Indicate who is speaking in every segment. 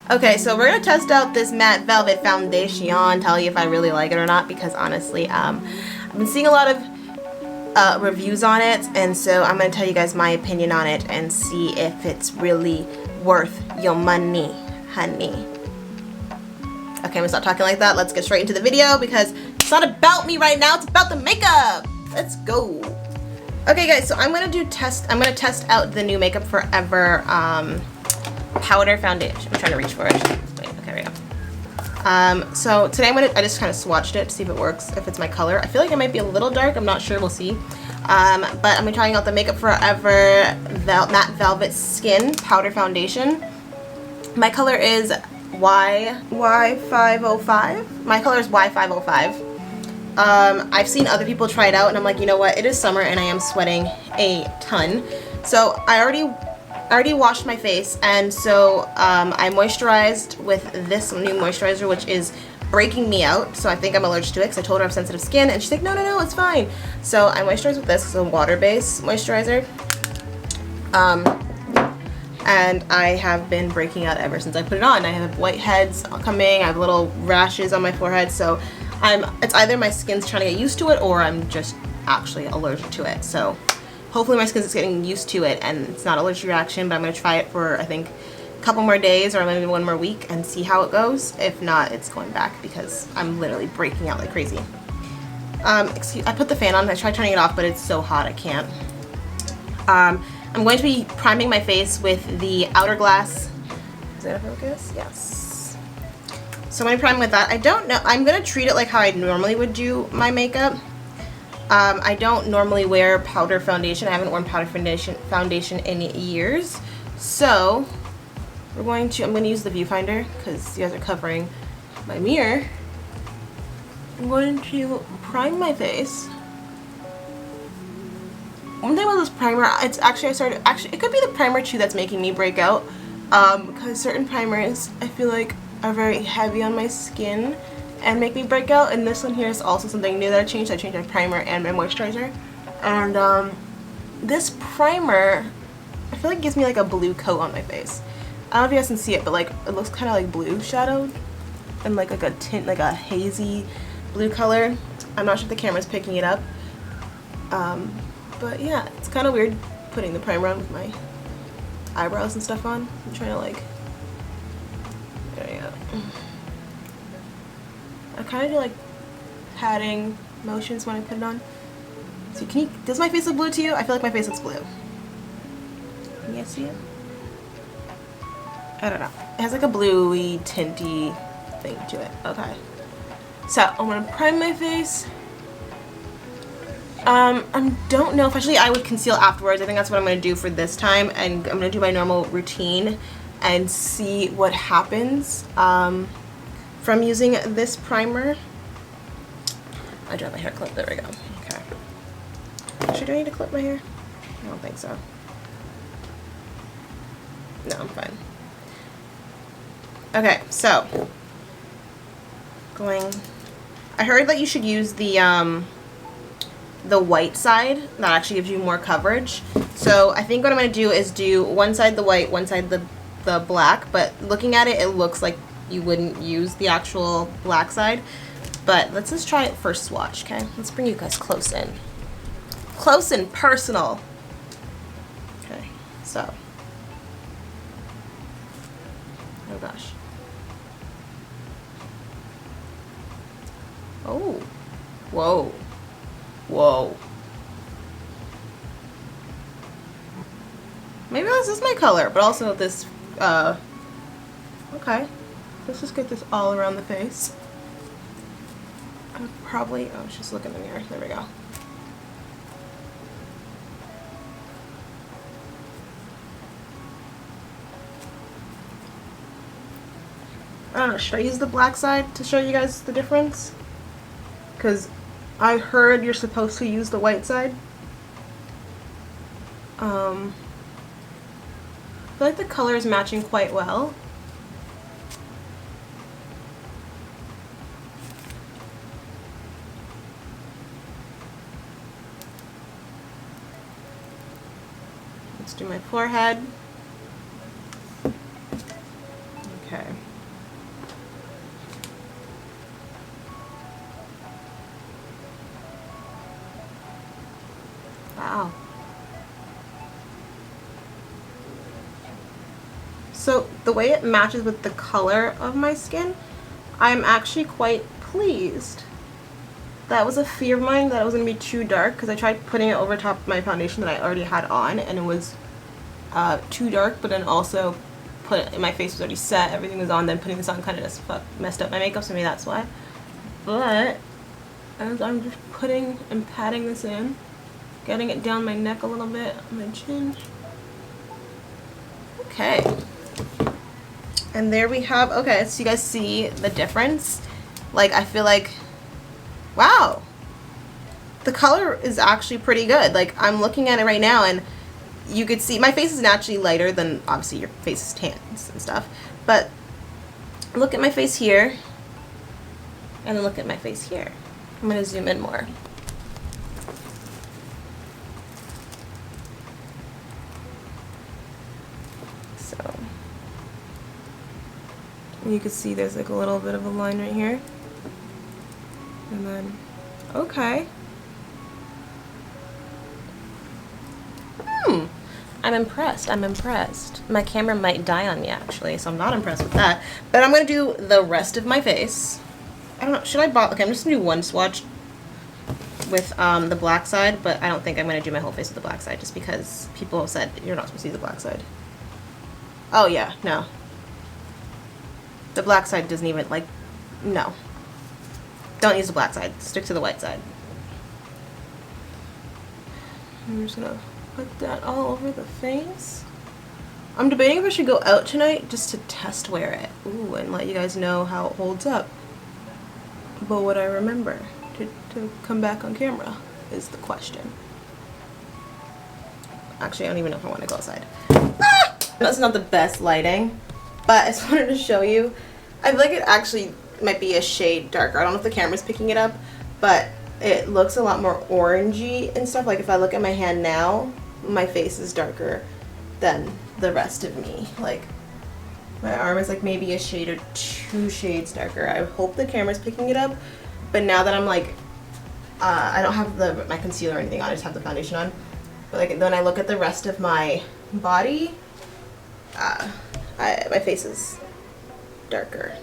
Speaker 1: Okay, so we're gonna test out this matte velvet foundation, tell you if I really like it or not, because honestly, I've been seeing a lot of reviews on it, and so I'm gonna tell you guys my opinion on it and see if it's really worth your money, honey. Okay, I'm gonna stop talking like that. Let's get straight into the video because it's not about me right now, it's about the makeup. Let's go. Okay guys, so I'm gonna test out the new Makeup Forever powder foundation. I'm trying to reach for it. Wait, okay, there we go. So today I just kind of swatched it to see if it works, if it's my color. I feel like it might be a little dark, I'm not sure, we'll see. But I'm trying out the Makeup Forever Matte Velvet Skin Powder Foundation. My color is Y505. My color is Y505. I've seen other people try it out and I'm like, you know what, it is summer and I am sweating a ton. So I already washed my face, and so I moisturized with this new moisturizer, which is breaking me out. So I think I'm allergic to it because I told her I have sensitive skin, and she's like, no, it's fine. So I moisturized with this. It's a water-based moisturizer. And I have been breaking out ever since I put it on. I have whiteheads coming, I have little rashes on my forehead, so it's either my skin's trying to get used to it or I'm just actually allergic to it. So hopefully my skin's getting used to it and it's not an allergic reaction, but I'm going to try it for I think a couple more days or maybe one more week and see how it goes. If not, it's going back because I'm literally breaking out like crazy. I put the fan on. I tried turning it off, but it's so hot I can't. I'm going to be priming my face with the Hourglass. Is that a focus? Yes. So I'm going to prime with that. I don't know. I'm going to treat it like how I normally would do my makeup. I don't normally wear powder foundation. I haven't worn powder foundation in years. So I'm going to use the viewfinder because you guys are covering my mirror. I'm going to prime my face. One thing about this primer, it's actually it could be the primer too that's making me break out. Because certain primers I feel like are very heavy on my skin and make me break out, and this one here is also something new that I changed. I changed my primer and my moisturizer, and this primer I feel like gives me like a blue coat on my face. I don't know if you guys can see it, but like it looks kind of like blue shadowed and like a tint, like a hazy blue color. I'm not sure if the camera's picking it up, but yeah, it's kind of weird putting the primer on with my eyebrows and stuff on. I'm trying to like, there you go. I kind of do like patting motions when I put it on. So does my face look blue to you? I feel like my face looks blue. Can you guys see it? I don't know. It has like a bluey, tinty thing to it. Okay. So I'm gonna prime my face. I don't know if actually I would conceal afterwards. I think that's what I'm gonna do for this time, and I'm gonna do my normal routine and see what happens. From using this primer. I dropped my hair clip, there we go. Okay. Actually, do I need to clip my hair? I don't think so. No, I'm fine. Okay, so I heard that you should use the white side. That actually gives you more coverage. So I think what I'm gonna do is do one side the white, one side the black, but looking at it, it looks like you wouldn't use the actual black side. But let's just try it first swatch, okay? Let's bring you guys close in. Close and personal. Okay, so. Oh gosh. Oh. Whoa. Whoa. Maybe this is my color, but also this, okay. Let's just get this all around the face. Oh, she's looking in the mirror. There we go. I don't know, should I use the black side to show you guys the difference? Because I heard you're supposed to use the white side. I feel like the color is matching quite well. Let's do my forehead. Okay. the way it matches with the color of my skin, I'm actually quite pleased. That was a fear of mine that it was going to be too dark, because I tried putting it over top of my foundation that I already had on, and it was too dark, but then also my face was already set, everything was on, then putting this on kind of just messed up my makeup, so maybe that's why. But as I'm just putting and patting this in, getting it down my neck a little bit, on my chin. Okay. And there we have, okay, so you guys see the difference? Like, I feel like, wow, the color is actually pretty good. Like, I'm looking at it right now, and you could see my face is naturally lighter than obviously your face is tans and stuff, but look at my face here and then look at my face here. I'm going to zoom in more. So you can see there's like a little bit of a line right here, and then okay. I'm impressed. I'm impressed. My camera might die on me actually, so I'm not impressed with that. But I'm gonna do the rest of my face. I don't know, should I bother? Okay, I'm just gonna do one swatch with the black side, but I don't think I'm gonna do my whole face with the black side just because people have said you're not supposed to use the black side. Oh yeah, no. The black side doesn't even, like, no. Don't use the black side, stick to the white side. I'm just gonna put that all over the face. I'm debating if I should go out tonight just to test wear it. Ooh, and let you guys know how it holds up. But what I remember to come back on camera is the question. Actually, I don't even know if I want to go outside. Ah! That's not the best lighting, but I just wanted to show you. I feel like it actually might be a shade darker. I don't know if the camera's picking it up, but it looks a lot more orangey and stuff. Like if I look at my hand now, my face is darker than the rest of me. Like my arm is like maybe a shade or 2 shades darker. I hope the camera's picking it up, but now that I'm like I don't have my concealer or anything on, I just have the foundation on. But like when I look at the rest of my body, my face is darker.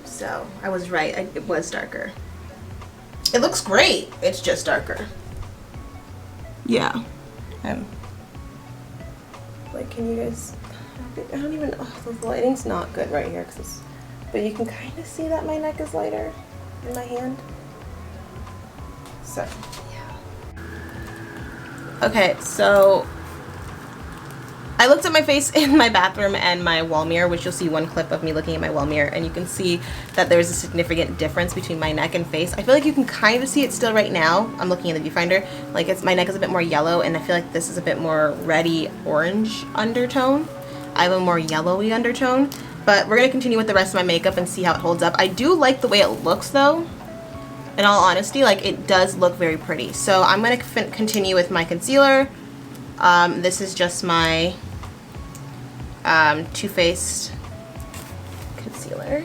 Speaker 1: So I was right, it was darker. It looks great, it's just darker. Yeah. Like, can you guys, I don't even, oh, the lighting's not good right here, but you can kind of see that my neck is lighter in my hand. So, yeah. Okay, so I looked at my face in my bathroom and my wall mirror, which you'll see one clip of me looking at my wall mirror, and you can see that there's a significant difference between my neck and face. I feel like you can kind of see it still right now. I'm looking in the viewfinder. Like my neck is a bit more yellow, and I feel like this is a bit more reddy orange undertone. I have a more yellowy undertone, but we're gonna continue with the rest of my makeup and see how it holds up. I do like the way it looks though. In all honesty, like it does look very pretty. So I'm gonna continue with my concealer. This is just my Too Faced concealer.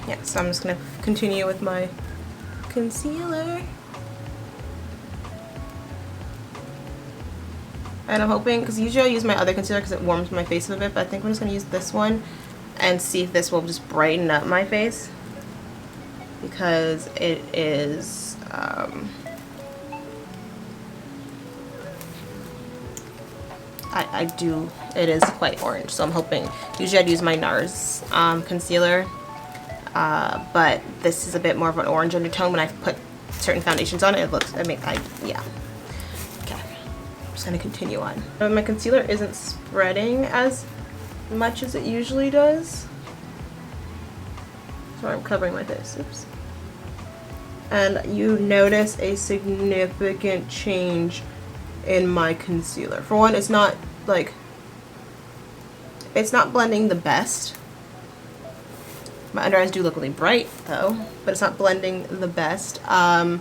Speaker 1: Yeah, so I'm just gonna continue with my concealer. And I'm hoping, because usually I use my other concealer because it warms my face a bit, but I think I'm just gonna use this one and see if this will just brighten up my face, because it is it is quite orange, so I'm hoping. Usually I'd use my NARS concealer, but this is a bit more of an orange undertone. When I put certain foundations on it, it looks, yeah. Okay, I'm just gonna continue on. My concealer isn't spreading as much as it usually does, so I'm covering my face. Oops. And you notice a significant change in my concealer. For one, it's not blending the best. My under eyes do look really bright though, but it's not blending the best. And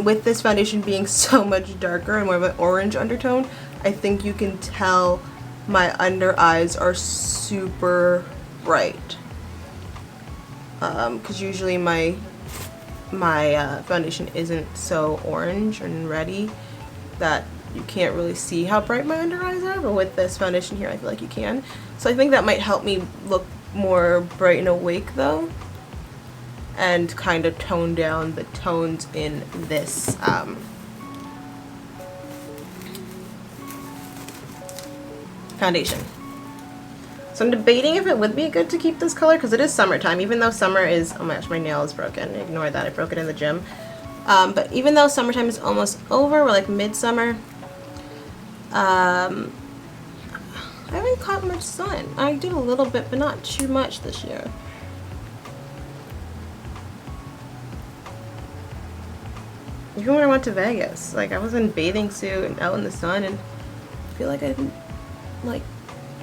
Speaker 1: with this foundation being so much darker and more of an orange undertone, I think you can tell my under eyes are super bright. Because usually my foundation isn't so orange and reddy, that you can't really see how bright my under eyes are, but with this foundation here I feel like you can. So I think that might help me look more bright and awake though, and kind of tone down the tones in this foundation. So I'm debating if it would be good to keep this color because it is summertime, even though summer is, oh my gosh, my nail is broken. Ignore that, I broke it in the gym. But even though summertime is almost over, we're like midsummer, I haven't caught much sun. I did a little bit, but not too much this year. Even when I went to Vegas, like I was in bathing suit and out in the sun, and I feel like I didn't, like,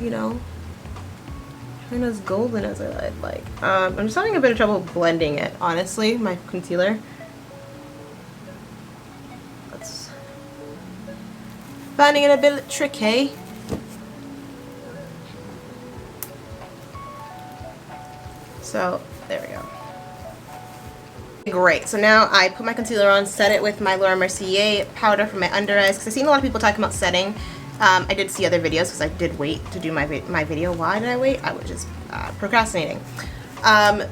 Speaker 1: you know, turn as golden as I'd like. I'm just having a bit of trouble blending it, honestly, my concealer. That's finding it a bit tricky. So, there we go. Great, so now I put my concealer on, set it with my Laura Mercier powder for my under eyes, because I've seen a lot of people talking about setting. I did see other videos because I did wait to do my video. Why did I wait? I was just procrastinating.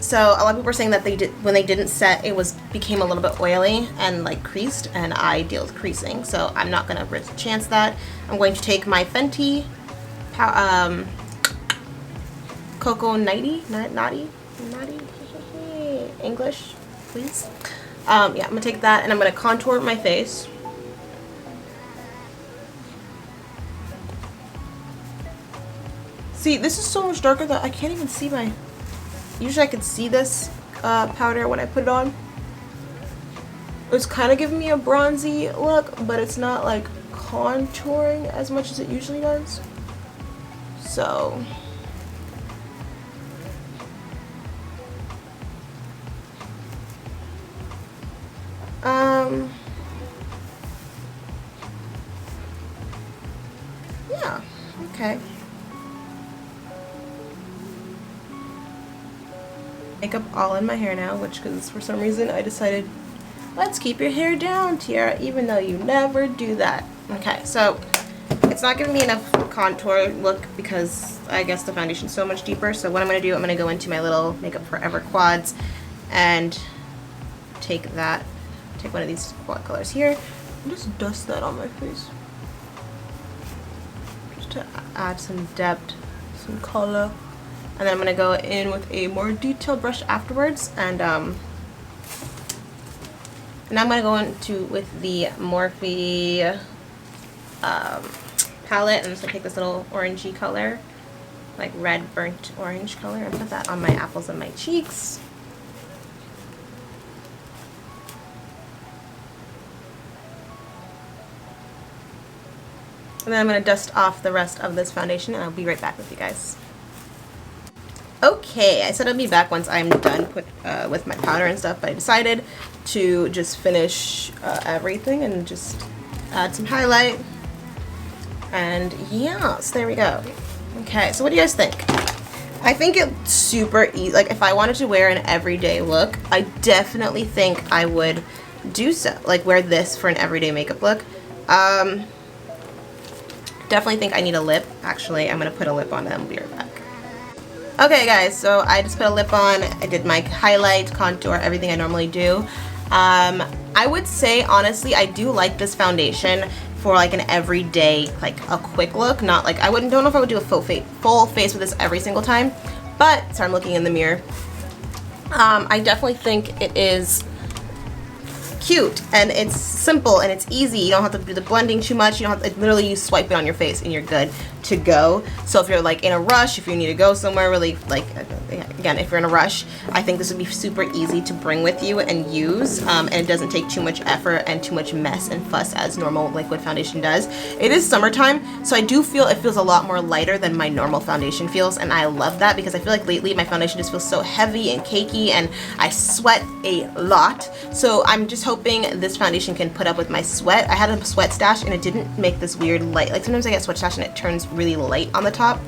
Speaker 1: So a lot of people were saying that when they didn't set, it became a little bit oily and like creased, and I deal with creasing, so I'm not going to chance that. I'm going to take my Fenty Cocoa Naughty English, please. Yeah, I'm going to take that and I'm going to contour my face. See, this is so much darker that I can't even see my... Usually I could see this powder when I put it on. It's kind of giving me a bronzy look, but it's not like contouring as much as it usually does. So... yeah, okay. Makeup all in my hair now, which, because for some reason I decided, let's keep your hair down, Tiara, even though you never do that. Okay, so it's not giving me enough contour look because I guess the foundation's so much deeper. So what I'm going to do, I'm going to go into my little Makeup Forever quads and take one of these quad colors here and just dust that on my face. Just to add some depth, some color. And then I'm going to go in with a more detailed brush afterwards, and I'm going to go into with the Morphe palette. I'm just going to take this little orangey color, like red burnt orange color, and put that on my apples and my cheeks. And then I'm going to dust off the rest of this foundation, and I'll be right back with you guys. Okay, I said I'd be back once I'm done with my powder and stuff, but I decided to just finish everything and just add some highlight. And yeah, so there we go. Okay, so what do you guys think? I think it's super easy. Like, if I wanted to wear an everyday look, I definitely think I would do so. Like, wear this for an everyday makeup look. Definitely think I need a lip. Actually, I'm going to put a lip on and we'll be right back. Okay guys, so I just put a lip on. I did my highlight, contour, everything I normally do. I would say, honestly, I do like this foundation for like an everyday, like a quick look. Not like, don't know if I would do a full face with this every single time, but, sorry, I'm looking in the mirror. I definitely think it is cute, and it's simple, and it's easy. You don't have to do the blending too much. You don't have to, literally you swipe it on your face and you're good to go. So if you're like in a rush, if you need to go somewhere really, like, again, if you're in a rush, I think this would be super easy to bring with you and use, and it doesn't take too much effort and too much mess and fuss as normal liquid foundation does. It is summertime, so I do feel it feels a lot more lighter than my normal foundation feels, and I love that because I feel like lately my foundation just feels so heavy and cakey, and I sweat a lot. So I'm just hoping this foundation can put up with my sweat. I had a sweat stash and it didn't make this weird light. Like, sometimes I get sweat stash and it turns really light on the top,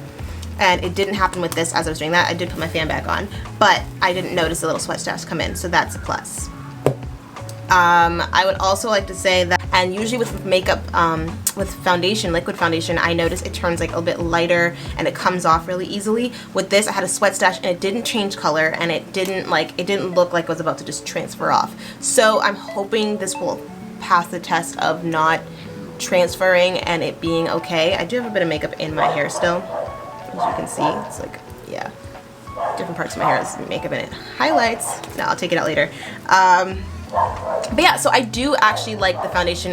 Speaker 1: and it didn't happen with this as I was doing that. I did put my fan back on, but I didn't notice the little sweat stash come in, so that's a plus. I would also like to say that and usually with makeup, with foundation, liquid foundation, I notice it turns like a bit lighter and it comes off really easily. With this, I had a sweat stash and it didn't change color, and it didn't look like it was about to just transfer off. So I'm hoping this will pass the test of not transferring and it being okay. I do have a bit of makeup in my hair still, as you can see. It's like, yeah, different parts of my hair has makeup in it. Highlights, no, I'll take it out later. But yeah, so I do actually like the foundation.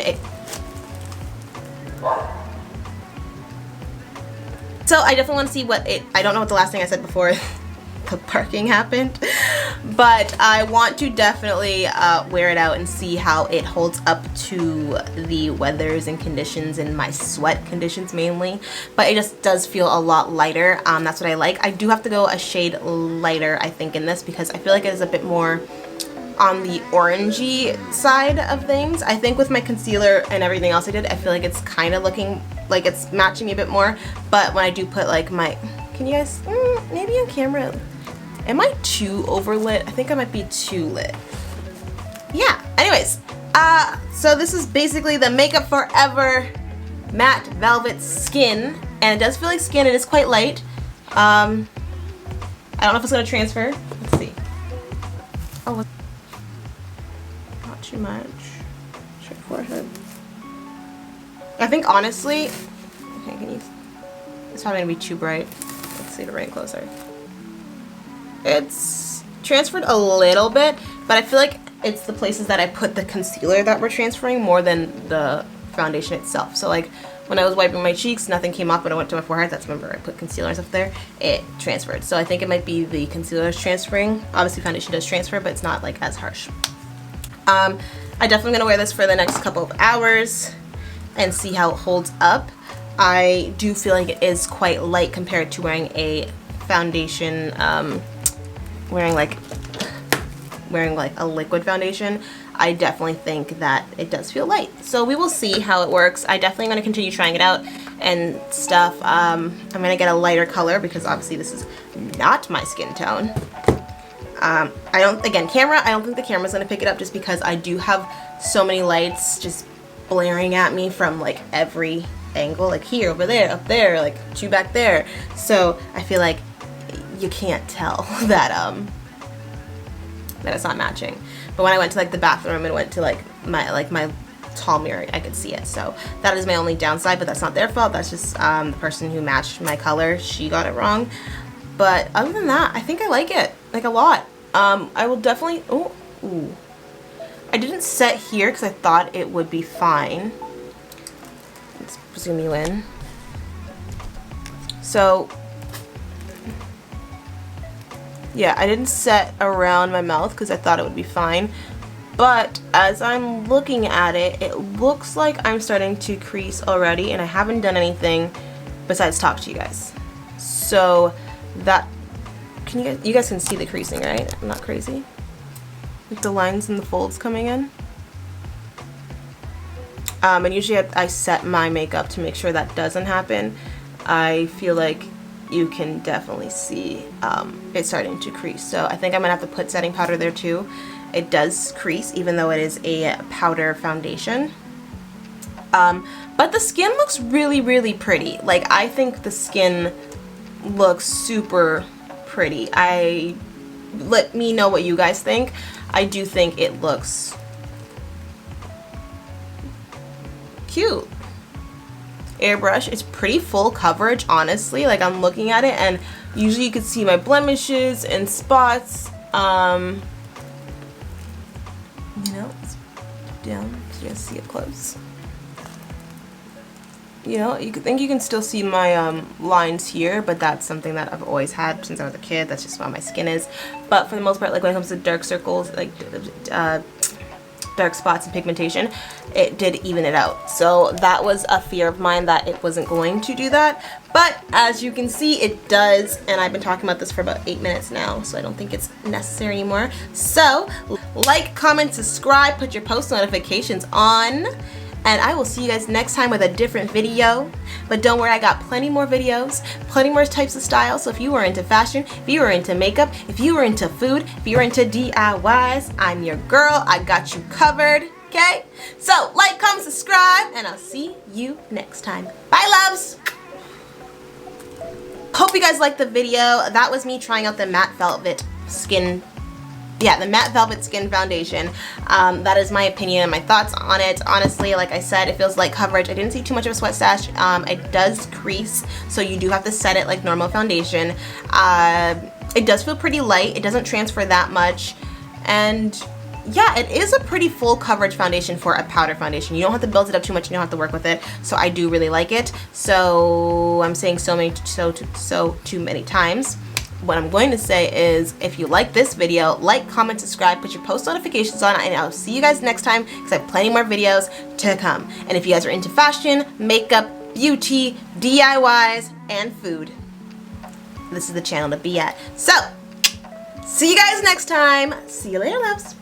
Speaker 1: So I definitely want to see what I don't know what the last thing I said before the parking happened, but I want to definitely wear it out and see how it holds up to the weathers and conditions and my sweat conditions mainly. But it just does feel a lot lighter. That's what I like. I do have to go a shade lighter, I think, in this, because I feel like it is a bit more on the orangey side of things. I think with my concealer and everything else I did, I feel like it's kind of looking like it's matching me a bit more. But when I do put like my, can you guys, maybe on camera, am I too overlit? I think I might be too lit. Yeah, anyways, so this is basically the Makeup Forever Matte Velvet Skin, and it does feel like skin. It is quite light. I don't know if it's gonna transfer. Let's see. Oh, not too much. Check forehead. I think honestly, okay, can you? It's probably gonna be too bright. Let's see the right closer. It's transferred a little bit, but I feel like it's the places that I put the concealer that were transferring more than the foundation itself. So like when I was wiping my cheeks, nothing came off. When I went to my forehead, that's remember I put concealers up there, it transferred. So I think it might be the concealer's transferring. Obviously foundation does transfer, but it's not like as harsh. I definitely gonna wear this for the next couple of hours and see how it holds up. I do feel like it is quite light compared to wearing a foundation, wearing like a liquid foundation. I definitely think that it does feel light. So we will see how it works. I definitely going to continue trying it out and stuff. I'm going to get a lighter color because obviously this is not my skin tone. I don't think the camera's going to pick it up just because I do have so many lights just blaring at me from like every angle, like here, over there, up there, like two back there. So I feel like you can't tell that that it's not matching. But when I went to like the bathroom and went to like my tall mirror, I could see it. So that is my only downside, but that's not their fault. That's just the person who matched my color. She got it wrong. But other than that, I think I like it like a lot. I will definitely. Ooh. I didn't set here because I thought it would be fine. Let's zoom you in. So yeah, I didn't set around my mouth because I thought it would be fine. But as I'm looking at it, it looks like I'm starting to crease already, and I haven't done anything besides talk to you guys. So that, you guys can see the creasing, right? I'm not crazy. Like the lines and the folds coming in. And usually I set my makeup to make sure that doesn't happen. I feel like you can definitely see it starting to crease. So I think I'm gonna have to put setting powder there too. It does crease even though it is a powder foundation. But the skin looks really, really pretty. Like I think the skin looks super pretty. Let me know what you guys think. I do think it looks cute. Airbrush, it's pretty full coverage, honestly. Like I'm looking at it and usually you can see my blemishes and spots. You know, it's down so you can see it close. You know, you could think you can still see my lines here, but that's something that I've always had since I was a kid. That's just how my skin is. But for the most part, like when it comes to dark circles, like dark spots and pigmentation, it did even it out. So that was a fear of mine that it wasn't going to do that. But as you can see, it does, and I've been talking about this for about 8 minutes now, so I don't think it's necessary anymore. So like, comment, subscribe, put your post notifications on, and I will see you guys next time with a different video. But don't worry, I got plenty more videos, plenty more types of styles. So if you are into fashion, if you are into makeup, if you are into food, if you're into DIYs, I'm your girl. I got you covered. Okay? So, like, comment, subscribe, and I'll see you next time. Bye, loves! Hope you guys liked the video. That was me trying out the matte velvet skin foundation. That is my opinion and my thoughts on it. Honestly, like I said, it feels like coverage. I didn't see too much of a sweat stash. It does crease, so you do have to set it like normal foundation. It does feel pretty light. It doesn't transfer that much, and yeah, it is a pretty full coverage foundation for a powder foundation. You don't have to build it up too much. You don't have to work with it. So I do really like it. So I'm saying too many times. What I'm going to say is, if you like this video, like, comment, subscribe, put your post notifications on, and I'll see you guys next time because I have plenty more videos to come. And if you guys are into fashion, makeup, beauty, DIYs, and food, this is the channel to be at. So, see you guys next time. See you later, loves.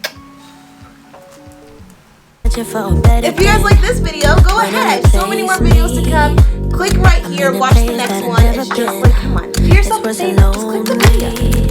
Speaker 1: If you guys like this video, go ahead. So many more videos to come. Click right here, watch the next one. It's just like, come on, do yourself a favor, just click the video.